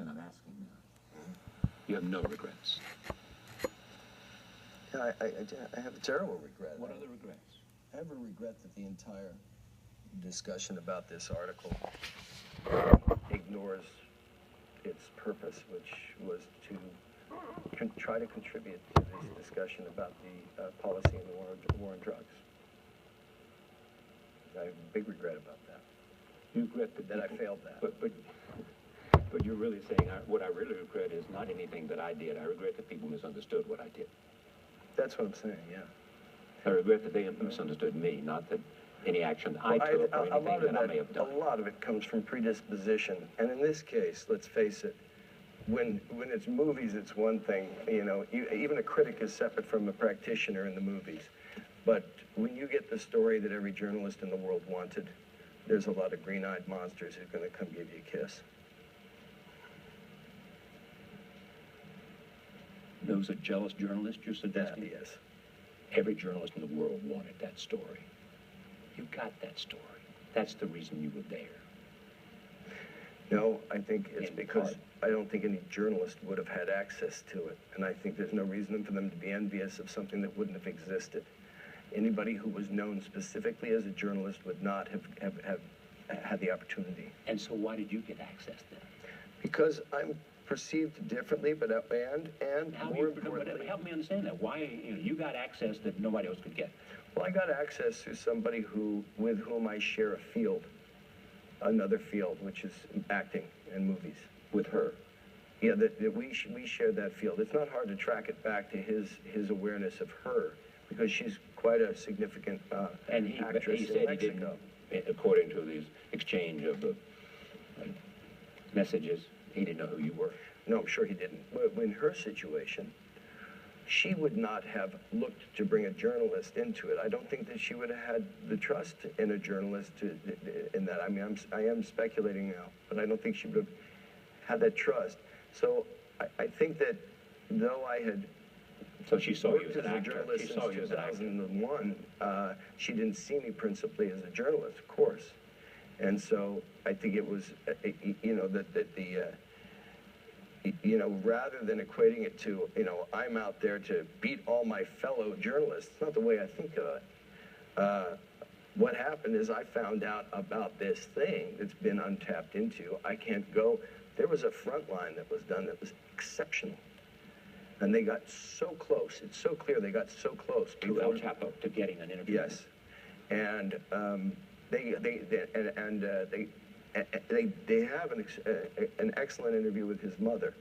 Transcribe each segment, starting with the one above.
And I'm asking now. You have no regrets. Yeah, I have a terrible regret. What are the regrets? I have a regret that the entire discussion about this article ignores its purpose, which was to try to contribute to this discussion about the policy in the war on drugs. I have a big regret about that. You regret that I failed that. But you're really saying what I really regret is not anything that I did. I regret that people misunderstood what I did. That's what I'm saying, yeah. I regret that they misunderstood me, not that any action I took or anything that I may have done. A lot of it comes from predisposition. And in this case, let's face it, when it's movies, it's one thing. You know, even a critic is separate from a practitioner in the movies. But when you get the story that every journalist in the world wanted, there's a lot of green-eyed monsters who are going to come give you a kiss. Those are jealous journalists you're suggesting? Yeah, yes. Every journalist in the world wanted that story. You got that story. That's the reason you were there. No, I think it's because I don't think any journalist would have had access to it. And I think there's no reason for them to be envious of something that wouldn't have existed. Anybody who was known specifically as a journalist would not have had the opportunity. And so why did you get access then? Because I'm perceived differently, but and more importantly, help me understand that. Why you got access that nobody else could get? Well, I got access to somebody with whom I share a field, another field, which is acting and movies. With her? Yeah, we share that field. It's not hard to track it back to his awareness of her, because she's quite a significant actress in Mexico. According to this exchange of the messages, he didn't know who you were. No, I'm sure he didn't. But in her situation, she would not have looked to bring a journalist into it. I don't think that she would have had the trust in a journalist in that. I mean, I am speculating now, but I don't think she would have had that trust. So I think that though I had she saw you as an actor. Journalist since 2001, she didn't see me principally as a journalist, of course. And so I think it was, rather than equating it to, I'm out there to beat all my fellow journalists, it's not the way I think of it. What happened is I found out about this thing that's been untapped into. I can't go. There was a front line that was done that was exceptional. And they got so close. It's so clear they got so close. To El Chapo, to getting an interview. Yes. And they have an excellent interview with his mother,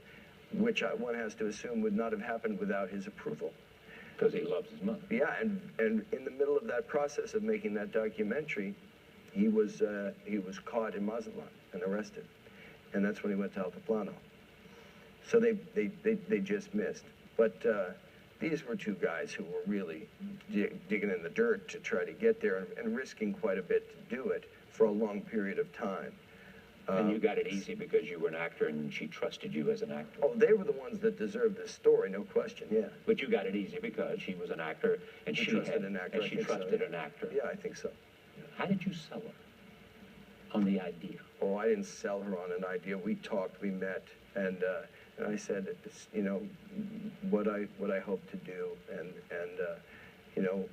which one has to assume would not have happened without his approval. Because he loves his mother. Yeah, and in the middle of that process of making that documentary, he was caught in Mazatlan and arrested, and that's when he went to Altiplano. So they just missed. But these were two guys who were really digging in the dirt to try to get there and risking quite a bit to do it for a long period of time. And you got it easy because you were an actor and she trusted you as an actor. Oh, they were the ones that deserved this story, no question, yeah. But you got it easy because she was an actor and she trusted an actor. Yeah, I think so. Yeah. How did you sell her on the idea? Oh, I didn't sell her on an idea. We talked, we met, and I said, what I hope to do, and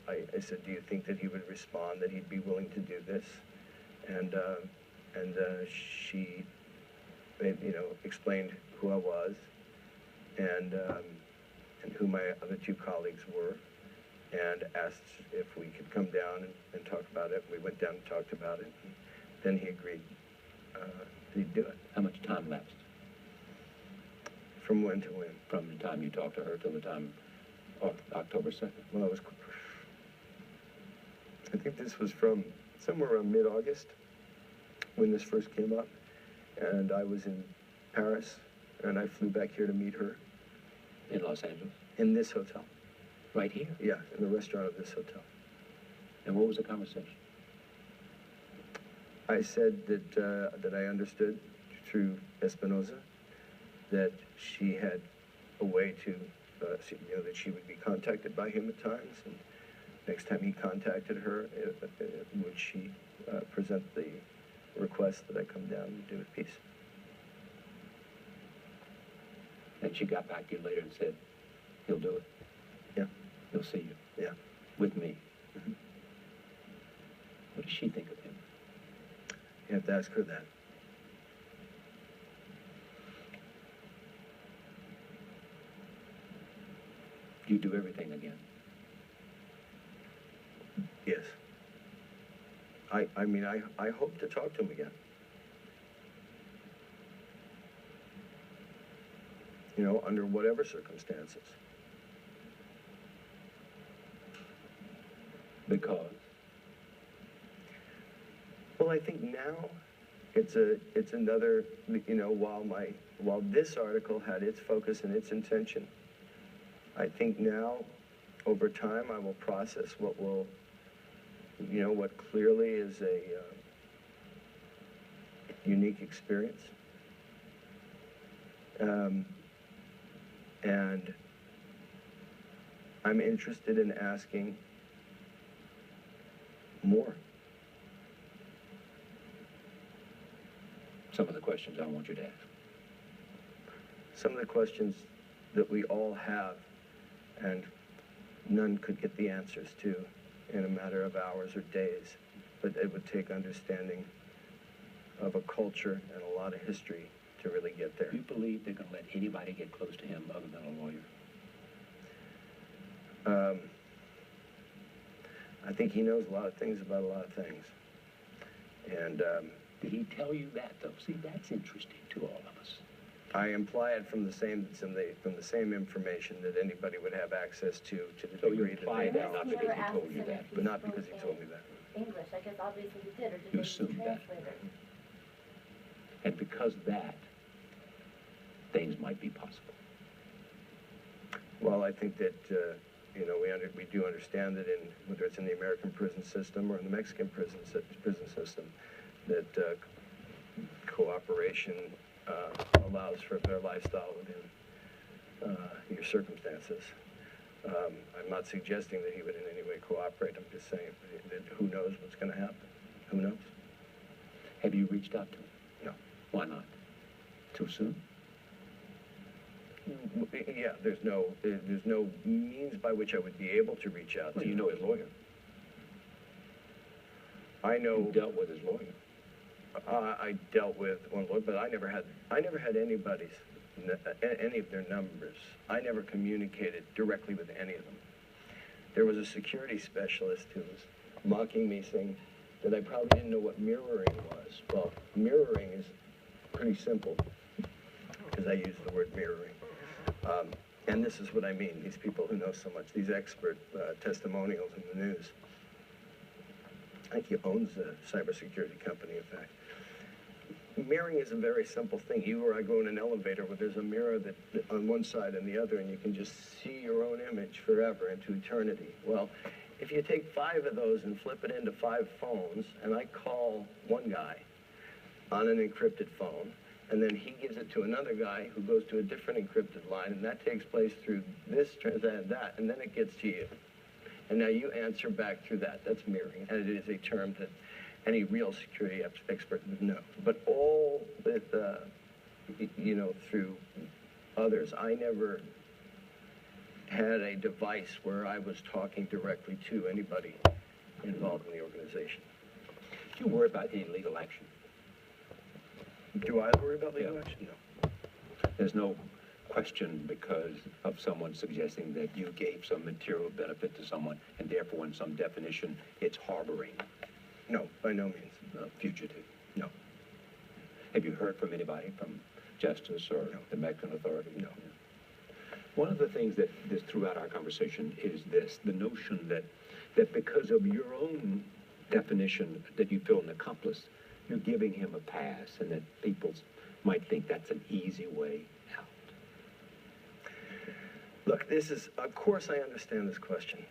I said, do you think that he would respond, that he'd be willing to do this? And she, explained who I was, and who my other two colleagues were, and asked if we could come down and talk about it. We went down and talked about it, and then he agreed he'd do it. How much time lapsed? From when to when? From the time you talked to her till the time of October 2nd. Well, I think this was from somewhere around mid-August when this first came up. And I was in Paris, and I flew back here to meet her. In Los Angeles? In this hotel. Right here? Yeah, in the restaurant of this hotel. And what was the conversation? I said that I understood through Espinosa that she had a way to, that she would be contacted by him at times, and next time he contacted her, would she present the request that I come down and do a piece. And she got back to you later and said, he'll do it. Yeah. He'll see you. Yeah. With me. Mhm. What does she think of him? You have to ask her that. You do everything again. Yes. I mean, I hope to talk to him again. You know, under whatever circumstances. Because? Well, I think now it's another, you know, while this article had its focus and its intention, I think now, over time, I will process what clearly is a unique experience. And I'm interested in asking more. Some of the questions I want you to ask. Some of the questions that we all have, and none could get the answers to in a matter of hours or days, but it would take understanding of a culture and a lot of history to really get there. Do you believe they're going to let anybody get close to him other than a lawyer? I think he knows a lot of things about a lot of things. And did he tell you that, though? See, that's interesting to all of us. I imply it from the same information that anybody would have access to the So you degree that imply they that know. not because he told you that, But not because he told me that. English, I guess obviously he did, or did You they use assumed that. translators? And because of that, things might be possible. Well, I think that we do understand that whether it's in the American prison system or in the Mexican prison system, that cooperation allows for a better lifestyle within your circumstances. I'm not suggesting that he would in any way cooperate. I'm just saying that who knows what's going to happen. Who knows? Have you reached out to him? No. Why not? Too soon? Yeah, there's no means by which I would be able to reach out to Well, him. you know his lawyer. I know. You dealt with his lawyer. I dealt with one lawyer, but I never had any of their numbers. I never communicated directly with any of them. There was a security specialist who was mocking me, saying that I probably didn't know what mirroring was. Well, mirroring is pretty simple, because I use the word mirroring. And this is what I mean, these people who know so much, these expert testimonials in the news. I think he owns a cybersecurity company, in fact. Mirroring is a very simple thing. You or I go in an elevator where there's a mirror that on one side and the other, and you can just see your own image forever into eternity. Well, if you take 5 of those and flip it into 5 phones, and I call one guy on an encrypted phone, and then he gives it to another guy who goes to a different encrypted line, and that takes place through this, that, and then it gets to you. And now you answer back through that. That's mirroring, and it is a term that any real security expert would know. But all with, through others, I never had a device where I was talking directly to anybody involved in the organization. Do you worry about any legal action? Do I worry about legal action? No. There's no question because of someone suggesting that you gave some material benefit to someone, and therefore, in some definition, it's harboring. No, by no means. Fugitive. No. Have you heard from anybody, from justice or No. the Mexican authority? No. One of the things that is throughout our conversation is this, the notion that because of your own definition that you feel an accomplice, you're giving him a pass, and that people might think that's an easy way out. Look, of course I understand this question.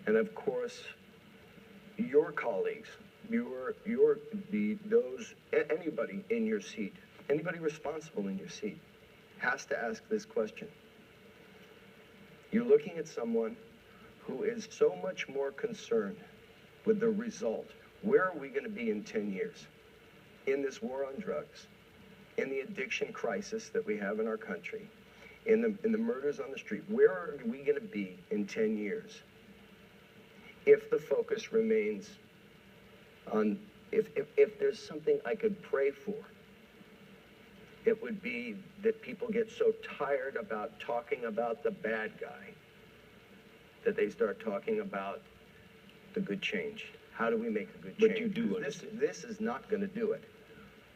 And of course, your colleagues, anybody in your seat, anybody responsible in your seat has to ask this question. You're looking at someone who is so much more concerned with the result. Where are we going to be in 10 years? In this war on drugs, in the addiction crisis that we have in our country, in the murders on the street. Where are we going to be in 10 years if the focus remains on, if there's something I could pray for, it would be that people get so tired about talking about the bad guy that they start talking about the good change. How do we make a good change? But you do understand. This is not going to do it.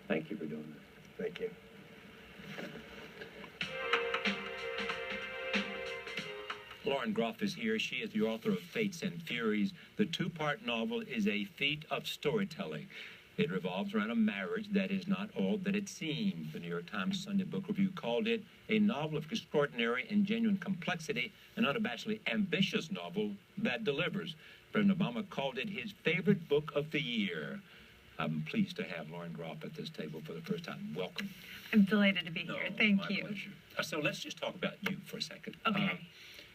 Thank you for doing that. Thank you. Lauren Groff is here. She is the author of Fates and Furies. The two-part novel is a feat of storytelling. It revolves around a marriage that is not all that it seems. The New York Times Sunday Book Review called it a novel of extraordinary and genuine complexity, an unabashedly ambitious novel that delivers. President Obama called it his favorite book of the year. I'm pleased to have Lauren Groff at this table for the first time. Welcome. I'm delighted to be here. Thank you. My pleasure. So let's just talk about you for a second. Okay.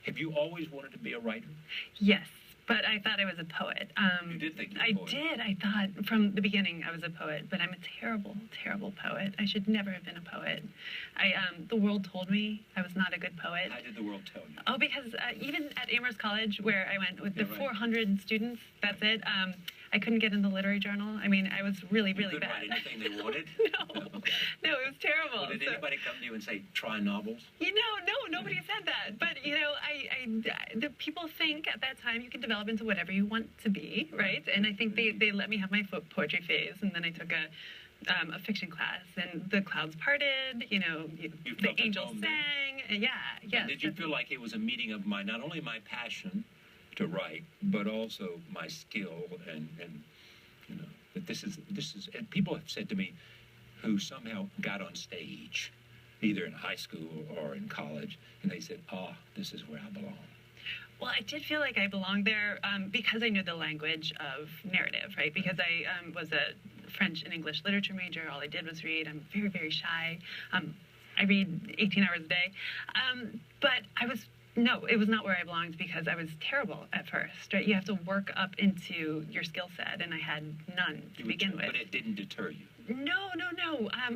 Have you always wanted to be a writer? Yes, but I thought I was a poet. You did think you were a poet? I did. I thought from the beginning I was a poet, but I'm a terrible, terrible poet. I should never have been a poet. The world told me I was not a good poet. How did the world tell you? Oh, because even at Amherst College, where I went with the right. 400 students, that's it. I couldn't get in the literary journal. I mean, I was really, really you couldn't bad. write anything they wanted? No, it was terrible. Well, did anybody come to you and say, try novels? No, nobody said that. But, the people think at that time you can develop into whatever you want to be, right? And I think they let me have my poetry phase, and then I took a fiction class, and the clouds parted, the angels sang, yeah. And did you feel like it was a meeting of not only my passion to write, but also my skill and that this is, and people have said to me who somehow got on stage, either in high school or in college, and they said, this is where I belong. Well, I did feel like I belonged there because I knew the language of narrative, right? Because I was a French and English literature major. All I did was read. I'm very, very shy. I read 18 hours a day. But it was not where I belonged because I was terrible at first, right? You have to work up into your skill set, and I had none to begin with. But it didn't deter you? No.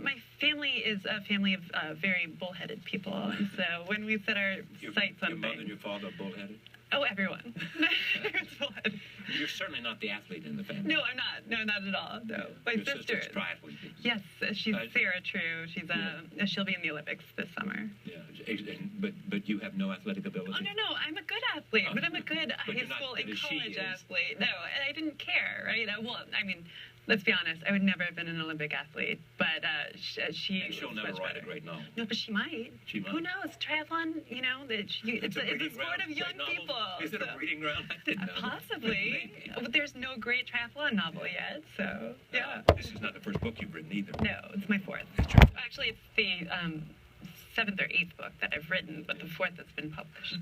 My family is a family of very bullheaded people, and so when we set our sights on your mother things... and your father are bullheaded? Oh, everyone. Everyone's bullheaded. You're certainly not the athlete in the family. No, I'm not. No, not at all. No, my your sister is. Triathlete. Yes, she's Sarah True. She's she'll be in the Olympics this summer. Yeah, but you have no athletic ability. Oh no, I'm a good athlete, but I'm a good high school and college athlete. No, and I didn't care, right? Well, I mean, let's be honest. I would never have been an Olympic athlete, but she. And she'll never write a great novel. No, but she might. She might. Who knows? Triathlon, it's a sport of young people. Is it a breeding ground? I didn't know. Possibly. But there's no great triathlon novel yet, so yeah. This is not the first book you've written either. No, it's my fourth. Actually, it's the 7th or 8th book that I've written, but the 4th that's been published.